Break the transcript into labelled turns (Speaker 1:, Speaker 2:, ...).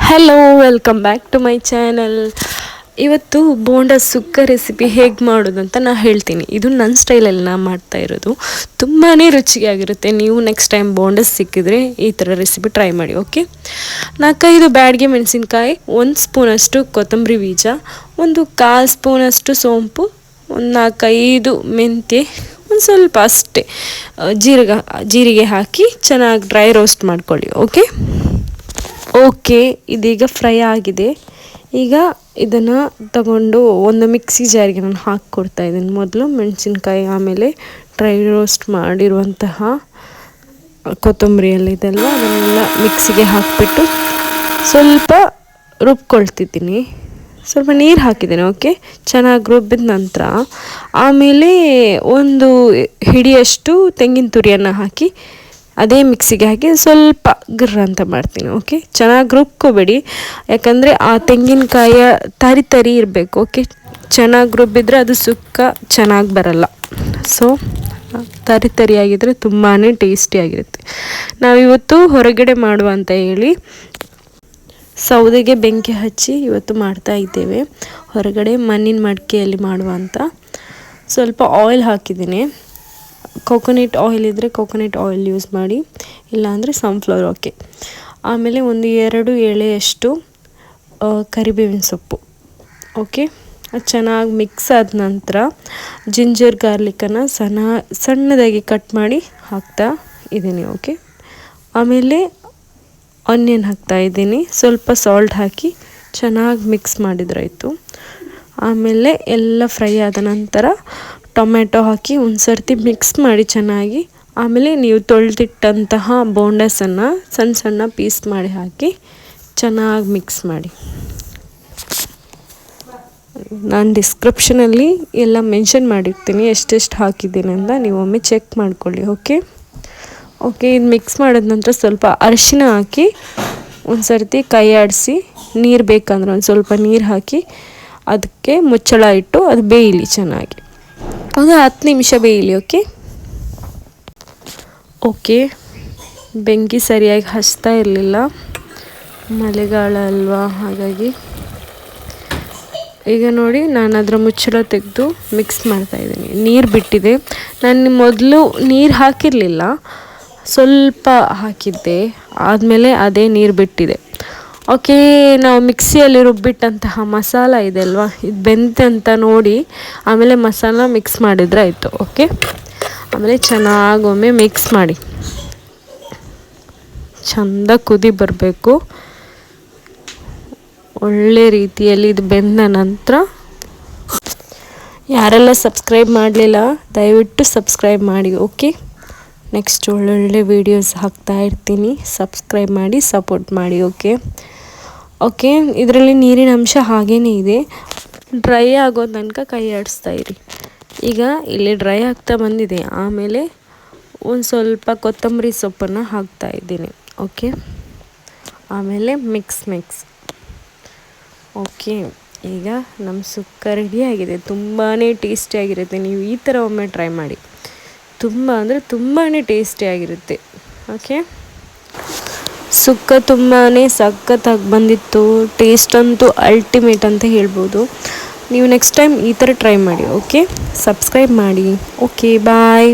Speaker 1: Hello, welcome back to my channel. ಇವತ್ತು ಬೋಂಡ ಸುಕ್ಕ recipe ಹೇಗೆ ಮಾಡೋದು ಅಂತ ನಾನು ಹೇಳ್ತೀನಿ. ಇದು ನನ್ನ ಸ್ಟೈಲಲ್ಲಿ ನಾನು ಮಾಡ್ತಾ ಇರೋದು. ತುಂಬಾ ರುಚಿಯಾಗಿರುತ್ತೆ. ನೀವು ನೆಕ್ಸ್ಟ್ ಟೈಮ್ ಬೋಂಡ ಸಿಕ್ಕಿದ್ರೆ ಈ ಥರ ರೆಸಿಪಿ ಟ್ರೈ ಮಾಡಿ. ಓಕೆ, 4-5 ಬ್ಯಾಡಗೆ ಮೆಣಸಿನ್ಕಾಯಿ, 1 ಸ್ಪೂನಷ್ಟು ಕೊತ್ತಂಬರಿ ಬೀಜ, 1/4 ಸ್ಪೂನಷ್ಟು ಸೋಂಪು, ಒಂದು 4-5 ಮೆಂತ್ಯ, ಒಂದು ಸ್ವಲ್ಪ ಅಷ್ಟೇ ಜೀರಿಗೆ ಹಾಕಿ ಚೆನ್ನಾಗಿ ಡ್ರೈ ರೋಸ್ಟ್ ಮಾಡ್ಕೊಳ್ಳಿ. ಓಕೆ, ಇದೀಗ ಫ್ರೈ ಆಗಿದೆ. ಈಗ ಇದನ್ನು ತಗೊಂಡು ಒಂದು ಮಿಕ್ಸಿ ಜಾರಿಗೆ ನಾನು ಹಾಕ್ಕೊಡ್ತಾ ಇದ್ದೀನಿ. ಮೊದಲು ಮೆಣಸಿನ್ಕಾಯಿ, ಆಮೇಲೆ ಡ್ರೈ ರೋಸ್ಟ್ ಮಾಡಿರುವಂತಹ ಕೊತ್ತಂಬರಿಯಲ್ಲಿ ಇದೆಲ್ಲ ಅದನ್ನೆಲ್ಲ ಮಿಕ್ಸಿಗೆ ಹಾಕಿಬಿಟ್ಟು ಸ್ವಲ್ಪ ರುಬ್ಕೊಳ್ತಿದ್ದೀನಿ. ಸ್ವಲ್ಪ ನೀರು ಹಾಕಿದ್ದೇನೆ. ಓಕೆ, ಚೆನ್ನಾಗಿ ರುಬ್ಬಿದ ನಂತರ ಆಮೇಲೆ ಒಂದು ಹಿಡಿಯಷ್ಟು ತೆಂಗಿನ ತುರಿಯನ್ನು ಹಾಕಿ ಅದೇ ಮಿಕ್ಸಿಗೆ ಹಾಕಿ ಸ್ವಲ್ಪ ಗಿರ್ರ ಅಂತ ಮಾಡ್ತೀನಿ. ಓಕೆ, ಚೆನ್ನಾಗಿ ರುಬ್ಕೋಬೇಡಿ, ಯಾಕಂದರೆ ಆ ತೆಂಗಿನಕಾಯಿಯ ತರಿ ಇರಬೇಕು. ಓಕೆ, ಚೆನ್ನಾಗಿ ರುಬ್ಬಿದ್ರೆ ಅದು ಸುಕ್ಕ ಚೆನ್ನಾಗಿ ಬರಲ್ಲ. ಸೊ ತರಿಯಾಗಿದ್ದರೆ ತುಂಬಾ ಟೇಸ್ಟಿಯಾಗಿರುತ್ತೆ. ನಾವಿವತ್ತು ಹೊರಗಡೆ ಮಾಡುವ ಅಂತ ಹೇಳಿ ಸೌದೆಗೆ ಬೆಂಕಿ ಹಚ್ಚಿ ಇವತ್ತು ಮಾಡ್ತಾ ಇದ್ದೇವೆ. ಹೊರಗಡೆ ಮಣ್ಣಿನ ಮಡಿಕೆಯಲ್ಲಿ ಮಾಡುವ ಅಂತ. ಸ್ವಲ್ಪ ಆಯಿಲ್ ಹಾಕಿದ್ದೀನಿ. ಕೋಕೋನಟ್ ಆಯಿಲ್ ಇದ್ದರೆ ಕೋಕೋನಟ್ ಆಯಿಲ್ ಯೂಸ್ ಮಾಡಿ, ಇಲ್ಲಾಂದರೆ ಸನ್ಫ್ಲವರ್. ಓಕೆ, ಆಮೇಲೆ 1-2 ಎಳೆಯಷ್ಟು ಕರಿಬೇವಿನ ಸೊಪ್ಪು. ಓಕೆ, ಅದು ಚೆನ್ನಾಗಿ ಮಿಕ್ಸ್ ಆದ ನಂತರ ಜಿಂಜರ್ ಗಾರ್ಲಿಕನ್ನು ಸಣ್ಣದಾಗಿ ಕಟ್ ಮಾಡಿ ಹಾಕ್ತಾ ಇದ್ದೀನಿ. ಓಕೆ, ಆಮೇಲೆ ಆನಿಯನ್ ಹಾಕ್ತಾ ಇದ್ದೀನಿ. ಸ್ವಲ್ಪ ಸಾಲ್ಟ್ ಹಾಕಿ ಚೆನ್ನಾಗಿ ಮಿಕ್ಸ್ ಮಾಡಿದ್ರಾಯಿತು. ಆಮೇಲೆ ಎಲ್ಲ ಫ್ರೈ ಆದ ನಂತರ ಟೊಮೆಟೊ ಹಾಕಿ ಒಂದು ಸರ್ತಿ ಮಿಕ್ಸ್ ಮಾಡಿ ಚೆನ್ನಾಗಿ. ಆಮೇಲೆ ನೀವು ತೊಳೆದಿಟ್ಟಂತಹ ಬೋಂಡಸನ್ನು ಸಣ್ಣ ಪೀಸ್ ಮಾಡಿ ಹಾಕಿ ಚೆನ್ನಾಗಿ ಮಿಕ್ಸ್ ಮಾಡಿ. ನಾನು ಡಿಸ್ಕ್ರಿಪ್ಷನಲ್ಲಿ ಎಲ್ಲ ಮೆನ್ಷನ್ ಮಾಡಿರ್ತೀನಿ ಎಷ್ಟೆಷ್ಟು ಹಾಕಿದ್ದೀನಿ ಅಂತ, ನೀವು ಒಮ್ಮೆ ಚೆಕ್ ಮಾಡ್ಕೊಳ್ಳಿ. ಓಕೆ, ಇದು ಮಿಕ್ಸ್ ಮಾಡಿದ ನಂತರ ಸ್ವಲ್ಪ ಅರಿಶಿನ ಹಾಕಿ ಒಂದು ಸರ್ತಿ ಕೈ ಆಡಿಸಿ, ನೀರು ಬೇಕಂದ್ರೆ ಒಂದು ಸ್ವಲ್ಪ ನೀರು ಹಾಕಿ ಅದಕ್ಕೆ ಮುಚ್ಚಳ ಇಟ್ಟು ಅದು ಬೇಯಲಿ ಚೆನ್ನಾಗಿ. ಒಂದು 10 ನಿಮಿಷ ಬೇಯಲಿ. ಓಕೆ, ಬೆಂಕಿ ಸರಿಯಾಗಿ ಹಚ್ತಾ ಇರಲಿಲ್ಲ, ಮಳೆಗಾಲ ಅಲ್ವಾ, ಹಾಗಾಗಿ. ಈಗ ನೋಡಿ, ನಾನು ಅದರ ಮುಚ್ಚಳ ತೆಗೆದು ಮಿಕ್ಸ್ ಮಾಡ್ತಾಯಿದ್ದೀನಿ. ನೀರು ಬಿಟ್ಟಿದೆ. ನಾನು ಮೊದಲು ನೀರು ಹಾಕಿರಲಿಲ್ಲ, ಸ್ವಲ್ಪ ಹಾಕಿದ್ದೆ, ಆದಮೇಲೆ ಅದೇ ನೀರು ಬಿಟ್ಟಿದೆ. ಓಕೆ, ನಾವು ಮಿಕ್ಸಿಯಲ್ಲಿ ರುಬ್ಬಿಟ್ಟಂತಹ ಮಸಾಲ ಇದೆ ಅಲ್ವಾ, ಇದು ಬೆಂದಂತ ನೋಡಿ ಆಮೇಲೆ ಮಸಾಲ ಮಿಕ್ಸ್ ಮಾಡಿದ್ರೆ ಆಯಿತು. ಓಕೆ, ಆಮೇಲೆ ಚೆನ್ನಾಗೊಮ್ಮೆ ಮಿಕ್ಸ್ ಮಾಡಿ, ಚೆಂದ ಕುದಿ ಬರಬೇಕು. ಒಳ್ಳೆ ರೀತಿಯಲ್ಲಿ ಇದು ಬೆಂದ ನಂತರ, ಯಾರೆಲ್ಲ ಸಬ್ಸ್ಕ್ರೈಬ್ ಮಾಡಲಿಲ್ಲ ದಯವಿಟ್ಟು ಸಬ್ಸ್ಕ್ರೈಬ್ ಮಾಡಿ. ಓಕೆ, ನೆಕ್ಸ್ಟ್ ಒಳ್ಳೊಳ್ಳೆ ವೀಡಿಯೋಸ್ ಹಾಕ್ತಾ ಇರ್ತೀನಿ, ಸಬ್ಸ್ಕ್ರೈಬ್ ಮಾಡಿ, ಸಪೋರ್ಟ್ ಮಾಡಿ. ಓಕೆ, ಇದರಲ್ಲಿ ನೀರಿನ ಅಂಶ ಹಾಗೇ ಇದೆ. ಡ್ರೈ ಆಗೋ ತನಕ ಕೈ ಆಡಿಸ್ತಾ ಇರಿ. ಈಗ ಇಲ್ಲಿ ಡ್ರೈ ಆಗ್ತಾ ಬಂದಿದೆ. ಆಮೇಲೆ ಒಂದು ಸ್ವಲ್ಪ ಕೊತ್ತಂಬರಿ ಸೊಪ್ಪನ್ನು ಹಾಕ್ತಾ ಇದ್ದೀನಿ. ಓಕೆ, ಆಮೇಲೆ ಮಿಕ್ಸ್. ಓಕೆ, ಈಗ ನಮ್ಮ ಸುಕ್ಕ ರೆಡಿಯಾಗಿದೆ. ತುಂಬಾ ಟೇಸ್ಟಿಯಾಗಿರುತ್ತೆ. ನೀವು ಈ ಥರ ಒಮ್ಮೆ ಟ್ರೈ ಮಾಡಿ. ತುಂಬ ಅಂದರೆ ತುಂಬಾ ಟೇಸ್ಟಿಯಾಗಿರುತ್ತೆ. ಓಕೆ, ಸುಕ್ಕ ತುಂಬಾ ಸಖತ್ತಾಗಿ ಬಂದಿತ್ತು. ಟೇಸ್ಟ್ ಅಂತೂ ಅಲ್ಟಿಮೇಟ್ ಅಂತ ಹೇಳ್ಬೋದು. ನೀವು ನೆಕ್ಸ್ಟ್ ಟೈಮ್ ಈ ಥರ ಟ್ರೈ ಮಾಡಿ. ಓಕೆ, ಸಬ್ಸ್ಕ್ರೈಬ್ ಮಾಡಿ. ಓಕೆ, ಬಾಯ್.